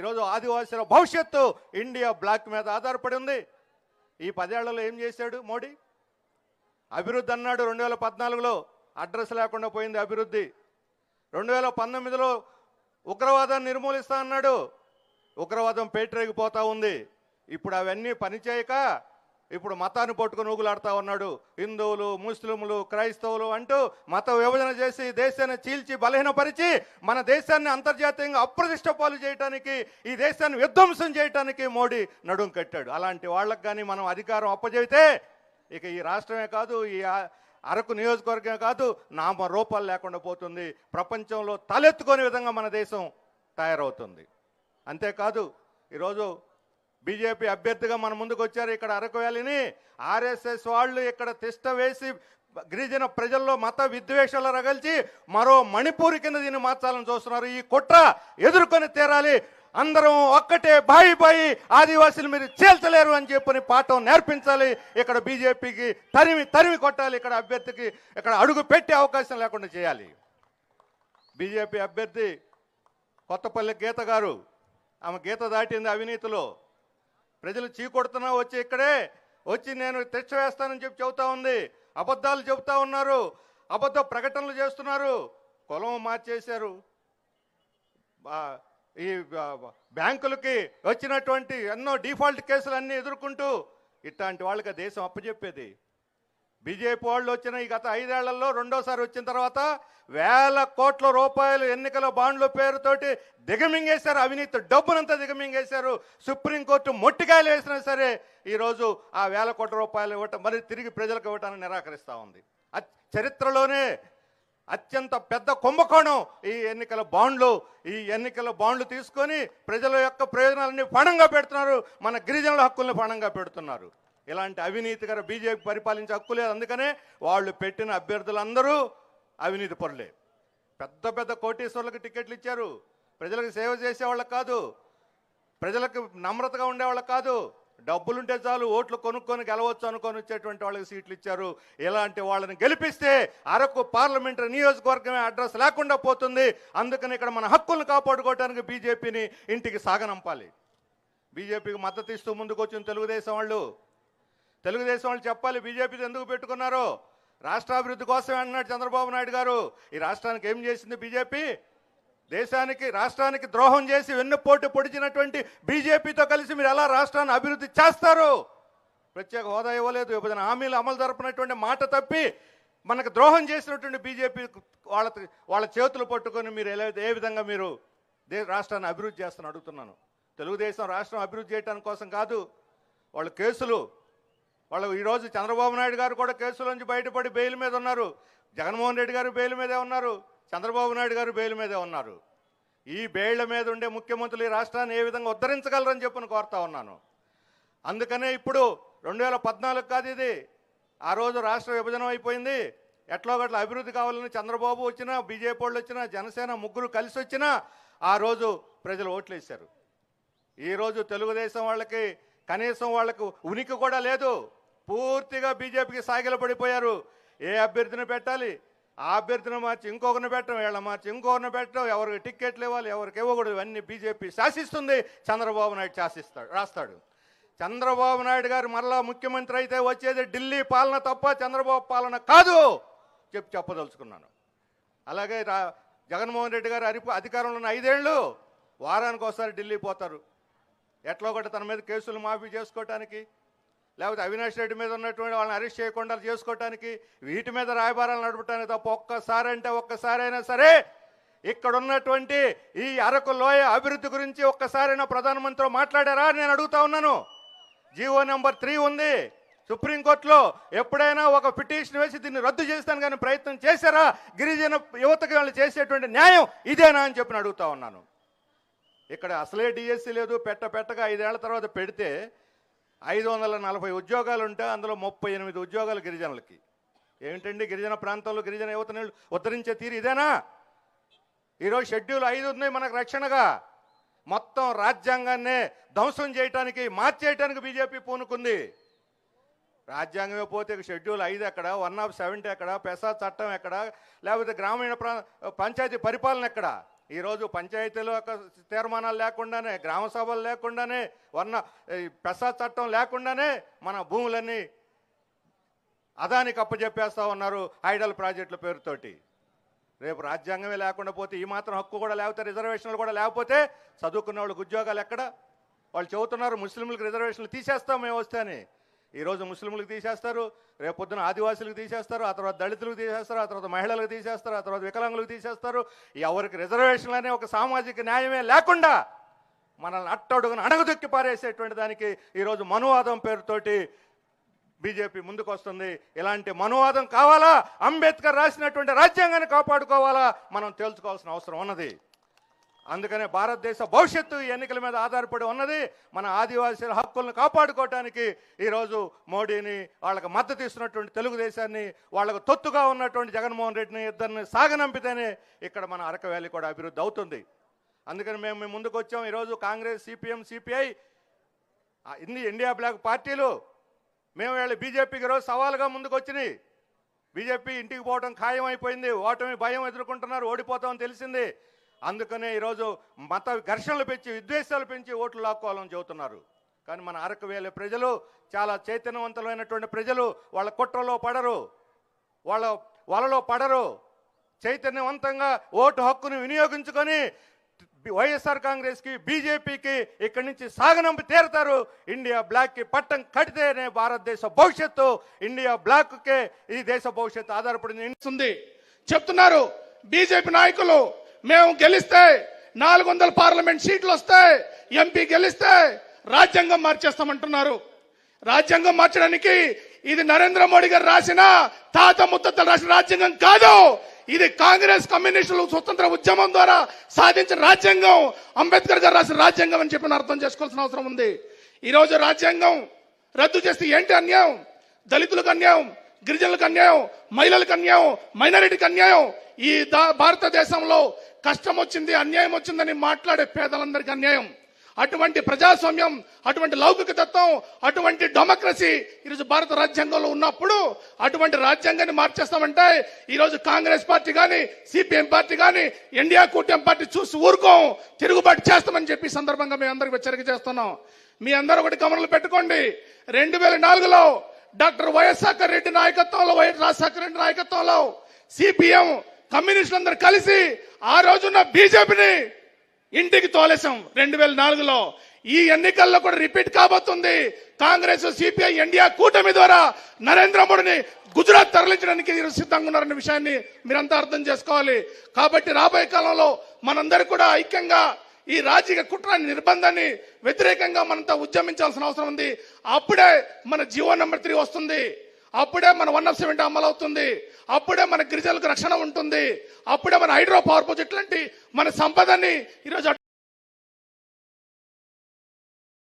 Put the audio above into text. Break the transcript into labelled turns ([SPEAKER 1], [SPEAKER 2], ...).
[SPEAKER 1] ఈరోజు ఆదివాసీల భవిష్యత్తు ఇండియా బ్లాక్ మీద ఆధారపడి ఉంది. ఈ 10 ఏళ్లలో ఏం చేశాడు మోడీ? అభివృద్ధి అన్నాడు 2014లో, అడ్రస్ లేకుండా పోయింది అభివృద్ధి. 2019లో ఉగ్రవాదాన్ని నిర్మూలిస్తా అన్నాడు, ఉగ్రవాదం పేటరేగిపోతా ఉంది. ఇప్పుడు అవన్నీ పనిచేయక ఇప్పుడు మతాన్ని పట్టుకుని ఊగులాడుతూ ఉన్నాడు. హిందువులు, ముస్లింలు, క్రైస్తవులు అంటూ మత విభజన చేసి దేశాన్ని చీల్చి బలహీనపరిచి మన దేశాన్ని అంతర్జాతీయంగా అప్రతిష్ట పాలు చేయడానికి, ఈ దేశాన్ని విధ్వంసం చేయడానికి మోడీ నడుం కట్టాడు. అలాంటి వాళ్ళకు కానీ మనం అధికారం అప్పజెబితే ఇక ఈ రాష్ట్రమే కాదు, ఈ అరకు నియోజకవర్గమే కాదు, నామ రూపాలు లేకుండా పోతుంది. ప్రపంచంలో తలెత్తుకునే విధంగా మన దేశం తయారవుతుంది. అంతేకాదు ఈరోజు బీజేపీ అభ్యర్థిగా మన ముందుకు వచ్చారు. ఇక్కడ అరకు వ్యాలీని ఆర్ఎస్ఎస్ వాళ్ళు ఇక్కడ తిష్ట వేసి గిరిజన ప్రజల్లో మత విద్వేషాలు రగల్చి మరో మణిపూర్ కింద దీన్ని మార్చాలని చూస్తున్నారు. ఈ కుట్ర ఎదుర్కొని తీరాలి. అందరం ఒక్కటే, బాయి బాయి ఆదివాసులు మీరు చేల్చలేరు అని చెప్పని పాఠం నేర్పించాలి. ఇక్కడ బీజేపీకి తరిమి కొట్టాలి. ఇక్కడ అభ్యర్థికి ఇక్కడ అడుగు పెట్టే అవకాశం లేకుండా చేయాలి. బీజేపీ అభ్యర్థి కొత్తపల్లి గీత గారు, ఆమె గీత దాటింది అవినీతిలో. ప్రజలు చీకొడుతున్నా వచ్చి ఇక్కడే వచ్చి నేను తెచ్చ వేస్తానని చెప్పి చెబుతా ఉంది. అబద్ధాలు చెబుతా ఉన్నారు, అబద్ధ ప్రకటనలు చేస్తున్నారు. కులం మార్చేశారు. ఈ బ్యాంకులకి వచ్చినటువంటి ఎన్నో డిఫాల్ట్ కేసులు అన్నీ ఎదుర్కొంటూ ఇట్లాంటి వాళ్ళకి దేశం అప్పచెప్పేది. బీజేపీ వాళ్ళు వచ్చిన ఈ గత 5 ఏళ్లలో రెండోసారి వచ్చిన తర్వాత వేల కోట్ల రూపాయలు ఎన్నికల బాండ్ల పేరుతోటి దిగమింగేశారు. అవినీతి డబ్బునంతా దిగమింగేశారు. సుప్రీంకోర్టు మొట్టికాయలు వేసినా సరే ఈరోజు ఆ వేల కోట్ల రూపాయలు ఇవ్వటం మరి తిరిగి ప్రజలకు ఇవ్వటాన్ని నిరాకరిస్తూ ఉంది. చరిత్రలోనే అత్యంత పెద్ద కుంభకోణం ఈ ఎన్నికల బాండ్లు తీసుకొని ప్రజల యొక్క ప్రయోజనాలన్నీ పణంగా పెడుతున్నారు. మన గిరిజనుల హక్కుల్ని పణంగా పెడుతున్నారు. ఇలాంటి అవినీతికర బీజేపీ పరిపాలించే హక్కు లేదు. అందుకనే వాళ్ళు పెట్టిన అభ్యర్థులందరూ అవినీతి పరులే. పెద్ద పెద్ద కోటీశ్వర్లకు టికెట్లు ఇచ్చారు. ప్రజలకు సేవ చేసేవాళ్ళకి కాదు, ప్రజలకు నమ్రతగా ఉండేవాళ్ళకి కాదు. డబ్బులుంటే చాలు ఓట్లు కొనుక్కొని గెలవచ్చు అనుకొని వచ్చేటువంటి వాళ్ళకి సీట్లు ఇచ్చారు. ఇలాంటి వాళ్ళని గెలిపిస్తే అరకు పార్లమెంటరీ నియోజకవర్గమే అడ్రస్ లేకుండా పోతుంది. అందుకని ఇక్కడ మన హక్కులను కాపాడుకోవడానికి బీజేపీని ఇంటికి సాగనంపాలి. బీజేపీకి మద్దతు ఇస్తూ ముందుకు వచ్చిన తెలుగుదేశం వాళ్ళు చెప్పాలి బీజేపీతో ఎందుకు పెట్టుకున్నారో. రాష్ట్రాభివృద్ధి కోసమే అన్నాడు చంద్రబాబు నాయుడు గారు. ఈ రాష్ట్రానికి ఏం చేసింది బీజేపీ? రాష్ట్రానికి ద్రోహం చేసి వెన్నుపోటు పొడిచినటువంటి బీజేపీతో కలిసి మీరు ఎలా రాష్ట్రాన్ని అభివృద్ధి చేస్తారు? ప్రత్యేక హోదా ఇవ్వలేదు, విభజన హామీలు అమలు జరపనటువంటి మాట తప్పి మనకు ద్రోహం చేసినటువంటి బీజేపీ వాళ్ళ చేతులు పట్టుకొని మీరు ఏ విధంగా మీరు రాష్ట్రాన్ని అభివృద్ధి చేస్తారని అడుగుతున్నాను. తెలుగుదేశం రాష్ట్రం అభివృద్ధి చేయడానికి కోసం కాదు. వాళ్ళు ఈరోజు చంద్రబాబు నాయుడు గారు కూడా కేసుల నుంచి బయటపడి బెయిల్ మీద ఉన్నారు. జగన్మోహన్ రెడ్డి గారు బెయిల్ మీదే ఉన్నారు. చంద్రబాబు నాయుడు గారు బెయిల్ మీదే ఉన్నారు. ఈ బెయిళ్ల మీద ఉండే ముఖ్యమంత్రులు ఈ రాష్ట్రాన్ని ఏ విధంగా ఉద్ధరించగలరని చెప్పని కోరుతా ఉన్నాను. అందుకనే ఇప్పుడు 2014 కాదు ఇది, ఆ రోజు రాష్ట్ర విభజన అయిపోయింది. ఎట్లో గట్ల అభివృద్ధి కావాలని చంద్రబాబు వచ్చినా, బీజేపీ వాళ్ళు వచ్చినా, జనసేన ముగ్గురు కలిసి వచ్చినా ఆ రోజు ప్రజలు ఓట్లు వేశారు. ఈరోజు తెలుగుదేశం వాళ్ళకి కనీసం వాళ్ళకు ఉనికి కూడా లేదు. పూర్తిగా బీజేపీకి సాగిలపడిపోయారు. ఏ అభ్యర్థిని పెట్టాలి, ఆ అభ్యర్థిని మార్చి ఇంకొకరిని పెట్టడం, వీళ్ళ మార్చి ఇంకొకరిని పెట్టడం, ఎవరికి టిక్కెట్లు ఇవ్వాలి, ఎవరికి ఇవ్వకూడదు, ఇవన్నీ బీజేపీ శాసిస్తుంది. చంద్రబాబు నాయుడు రాస్తాడు. చంద్రబాబు నాయుడు గారు మరలా ముఖ్యమంత్రి అయితే వచ్చేది ఢిల్లీ పాలన తప్ప చంద్రబాబు పాలన కాదు చెప్పదలుచుకున్నాను. అలాగే జగన్మోహన్ రెడ్డి గారు అధికారంలో ఉన్న 5 ఏళ్ళు వారానికి ఒకసారి ఢిల్లీ పోతారు. ఎట్లా ఒకటి తన మీద కేసులు మాఫీ చేసుకోవటానికి, లేకపోతే అవినాష్ రెడ్డి మీద ఉన్నటువంటి వాళ్ళని అరెస్ట్ చేయకుండా చేసుకోవటానికి, వీటి మీద రాయబారాలు నడపడానికి తప్ప ఒక్కసారైనా సరే ఇక్కడ ఉన్నటువంటి ఈ అరకు లోయ అభివృద్ధి గురించి ఒక్కసారైనా ప్రధానమంత్రి మాట్లాడారా నేను అడుగుతా ఉన్నాను. జీవో నెంబర్ 3 ఉంది సుప్రీంకోర్టులో. ఎప్పుడైనా ఒక పిటిషన్ వేసి దీన్ని రద్దు చేస్తాను కానీ ప్రయత్నం చేశారా? గిరిజన యువతకి వాళ్ళు చేసేటువంటి న్యాయం ఇదేనా అని చెప్పి అడుగుతా ఉన్నాను. ఇక్కడ అసలే డిఎస్సీ లేదు. పెట్టగా 5 ఏళ్ల తర్వాత పెడితే 540 ఉద్యోగాలు ఉంటే అందులో 38 ఉద్యోగాలు గిరిజనులకి. ఏమిటండి గిరిజన ప్రాంతంలో గిరిజన యువతని ఉద్ధరించే తీరు ఇదేనా? ఈరోజు షెడ్యూల్ 5 ఉంది మనకు రక్షణగా. మొత్తం రాజ్యాంగాన్నే ధ్వంసం చేయడానికి, మార్చేయటానికి బీజేపీ పూనుకుంది. రాజ్యాంగమే పోతే షెడ్యూల్ 5 ఎక్కడ, 170 ఎక్కడ, పెసా చట్టం ఎక్కడ, లేకపోతే గ్రామీణ పంచాయతీ పరిపాలన ఎక్కడ? ఈరోజు పంచాయతీలో తీర్మానాలు లేకుండానే, గ్రామ సభలు లేకుండానే, పెసా చట్టం లేకుండానే మన భూములన్నీ అదానికి అప్పచెప్పేస్తా ఉన్నారు ఐడల్ ప్రాజెక్టుల పేరుతోటి. రేపు రాజ్యాంగమే లేకుండా పోతే, ఈ మాత్రం హక్కు కూడా లేకపోతే, రిజర్వేషన్లు కూడా లేకపోతే చదువుకున్న వాళ్ళకి ఉద్యోగాలు ఎక్కడ? వాళ్ళు చెబుతున్నారు ముస్లింలకు రిజర్వేషన్లు తీసేస్తాం మేము వస్తే అని. ఈరోజు ముస్లింలకు తీసేస్తారు, రేపు పొద్దున ఆదివాసులకు తీసేస్తారు, ఆ తర్వాత దళితులకు తీసేస్తారు, ఆ తర్వాత మహిళలకు తీసేస్తారు, ఆ తర్వాత వికలాంగులకు తీసేస్తారు. ఎవరికి రిజర్వేషన్లు అనే ఒక సామాజిక న్యాయమే లేకుండా మనల్ని అట్టడుగున అణగదొక్కి పారేసేటువంటి దానికి ఈరోజు మనువాదం పేరుతోటి బీజేపీ ముందుకు వస్తుంది. ఇలాంటి మనువాదం కావాలా? అంబేద్కర్ రాసినటువంటి రాజ్యాంగాన్ని కాపాడుకోవాలా? మనం తేల్చుకోవాల్సిన అవసరం ఉన్నది. అందుకనే భారతదేశ భవిష్యత్తు ఈ ఎన్నికల మీద ఆధారపడి ఉన్నది. మన ఆదివాసీల హక్కులను కాపాడుకోవటానికి ఈరోజు మోడీని, వాళ్ళకి మద్దతు ఇస్తున్నటువంటి తెలుగుదేశాన్ని, వాళ్ళకు తొత్తుగా ఉన్నటువంటి జగన్మోహన్ రెడ్డిని ఇద్దరిని సాగనంపితేనే ఇక్కడ మన అరకు వ్యాలీ కూడా అభివృద్ధి అవుతుంది. అందుకని మేము ముందుకు వచ్చాం. ఈరోజు కాంగ్రెస్, సిపిఎం, సిపిఐ, ఇన్ని ఇండియా బ్లాక్ పార్టీలు మేము వీళ్ళు బీజేపీకి ఈరోజు సవాలుగా ముందుకు వచ్చినాయి. బీజేపీ ఇంటికి పోవడం ఖాయం అయిపోయింది, ఓటమి భయం ఎదుర్కొంటున్నారు, ఓడిపోతామని తెలిసింది. అందుకనే ఈరోజు మత ఘర్షణలు పెంచి, విద్వేషాలు పెంచి ఓట్లు లాక్కోవాలని చెబుతున్నారు. కానీ మన అరకు వ్యాలీ ప్రజలు చాలా చైతన్యవంతులైనటువంటి ప్రజలు. వాళ్ళ కుట్రలో పడరు, వాళ్ళ వలలో పడరు. చైతన్యవంతంగా ఓటు హక్కును వినియోగించుకొని వైఎస్ఆర్ కాంగ్రెస్కి, బీజేపీకి ఇక్కడి నుంచి సాగనంపి తీరుతారు. ఇండియా బ్లాక్కి పట్టం కడితేనే భారతదేశ భవిష్యత్తు, ఇండియా బ్లాక్కే ఈ దేశ భవిష్యత్తు ఆధారపడింది
[SPEAKER 2] చెప్తున్నారు బీజేపీ నాయకులు. మేము గెలిస్తే 400 పార్లమెంట్ సీట్లు వస్తాయి, ఎంపీ గెలిస్తే రాజ్యాంగం మార్చేస్తామంటున్నారు. రాజ్యాంగం మార్చడానికి ఇది నరేంద్ర మోడీ గారు రాసిన, తాత ముత్తలు రాసిన రాజ్యాంగం కాదు. ఇది కాంగ్రెస్, కమ్యూనిస్టులు స్వతంత్ర ఉద్యమం ద్వారా సాధించిన రాజ్యాంగం, అంబేద్కర్ గారు రాసిన రాజ్యాంగం అని చెప్పి అర్థం చేసుకోవాల్సిన అవసరం ఉంది. ఈరోజు రాజ్యాంగం రద్దు చేస్తే ఏంటి అన్యాయం? దళితులకు అన్యాయం, గిరిజనులకు అన్యాయం, మహిళలకు అన్యాయం, మైనారిటీకి అన్యాయం. ఈ భారతదేశంలో కష్టం వచ్చింది, అన్యాయం వచ్చిందని మాట్లాడే పేదలందరికీ అన్యాయం. అటువంటి ప్రజాస్వామ్యం, అటువంటి లౌకిక తత్వం, అటువంటి డెమోక్రసీ ఈరోజు భారత రాజ్యాంగంలో ఉన్నప్పుడు అటువంటి రాజ్యాంగాన్ని మార్చేస్తామంటే ఈరోజు కాంగ్రెస్ పార్టీ కానీ, సిపిఎం పార్టీ కానీ, ఇండియా కూటమి పార్టీ చూసి ఊరుకోం, తిరుగుబాటు చేస్తామని చెప్పి సందర్భంగా మీ అందరికి హెచ్చరిక చేస్తున్నాం. మీ అందరూ ఒకటి గమనంలో పెట్టుకోండి. 2004లో డాక్టర్ వైఎస్ఆర్ రెడ్డి నాయకత్వంలో, వైఎస్ రాజశేఖర రెడ్డి నాయకత్వంలో సిపిఎం, కమ్యూనిస్టులందరూ కలిసి ఆ రోజున్న బీజేపీని ఇంటికి తోలేసాం 2004లో. ఈ ఎన్నికల్లో కూడా రిపీట్ కాబోతుంది. కాంగ్రెస్, సిపిఐ, ఇండియా కూటమి ద్వారా నరేంద్ర మోడీని గుజరాత్ తరలించడానికి సిద్ధంగా ఉన్నారన్న విషయాన్ని మీరంతా అర్థం చేసుకోవాలి. కాబట్టి రాబోయే కాలంలో మనందరూ కూడా ఐక్యంగా ఈ రాజకీయ కుట్ర నిర్బంధాన్ని వ్యతిరేకంగా మనంతా ఉద్యమించాల్సిన అవసరం ఉంది. అప్పుడే మన జీవో నెంబర్ 3 వస్తుంది, అప్పుడే మన 170 అమలు అవుతుంది, అప్పుడే మన గిరిజనులకు రక్షణ ఉంటుంది, అప్పుడే మన హైడ్రో పవర్ ప్రాజెక్ట్ లాంటి మన సంపదని ఈరోజు